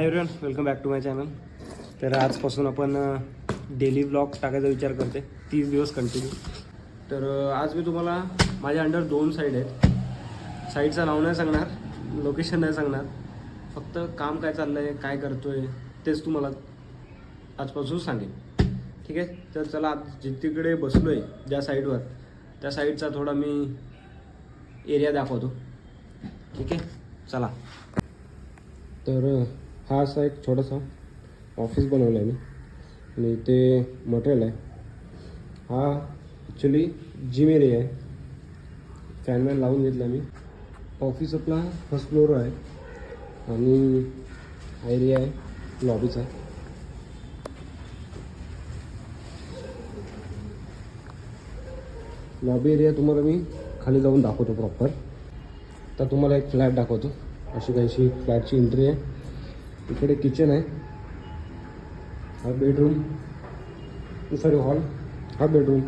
High everyone, welcome back to my channel. तर आजपासून आपण डेली ब्लॉग टाकायचा विचार करते 30 दिवस कंटिन्यू. तर आज मी तुम्हाला माझ्या अंडर 2 साईड आहेत. साईडचं नाव नाही सांगणार, लोकेशन नाही सांगणार, फक्त काम काय चाललं आहे, काय करतो आहे तेच तुम्हाला आजपासून सांगेन. ठीक आहे. तर चला, आज जिकडे बसलो आहे ज्या साईडवर, त्या साईडचा थोडा मी एरिया दाखवतो. ठीक आहे, चला. तर हा असा एक छोटासा ऑफिस बनवला आहे मी, आणि इथे मटेरियल आहे. हा ॲक्च्युली जिम एरिया आहे. फॅनमॅन लावून घेतला मी. ऑफिस आपला फर्स्ट फ्लोअर आहे, आणि हा एरिया आहे लॉबीचा. लॉबी एरिया तुम्हाला मी खाली जाऊन दाखवतो प्रॉपर. तर तुम्हाला एक फ्लॅट दाखवतो. अशी काहीशी फ्लॅटची एंट्री आहे. इकडे किचन आहे, हा बेडरूम, सॉरी हॉल, हा बेडरूम,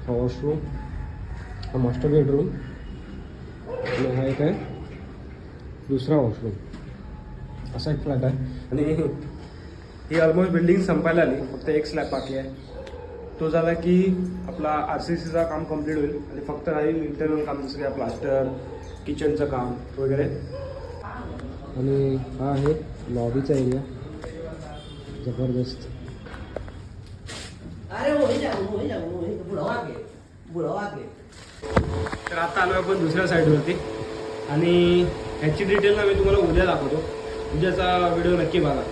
हा वॉशरूम, हा मास्टर बेडरूम, आणि हा एक आहे दुसरा वॉशरूम. असा एक फ्लॅट आहे. आणि ही ऑलमोस्ट बिल्डिंग संपायला आली, फक्त एक स्लॅब बाकी आहे. तो झाला की आपला RCCचा काम कंप्लीट होईल, आणि फक्त राहील इंटरनल काम, जसं की आपलं प्लास्टर, किचनचं काम वगैरे. आणि हा आहे लॉबीचा एरिया, जबरदस्त. तर आता आलो आपण दुसऱ्या साईडवरती, आणि ह्याची डिटेल ना मी तुम्हाला उद्या दाखवतो. उद्याचा व्हिडिओ नक्की बघा.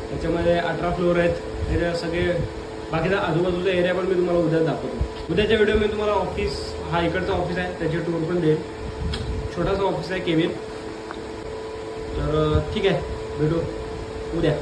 त्याच्यामध्ये 18 फ्लोअर आहेत. एरिया सगळे, बाकीचा आजूबाजूचा एरिया पण मी तुम्हाला उद्या दाखवतो. उद्याच्या व्हिडिओ मी तुम्हाला ऑफिस, हा इकडचा ऑफिस आहे त्याची टूर पण देईल. छोटासा ऑफिस आहे, केबिन. तर ठीक आहे, भेटू उद्या.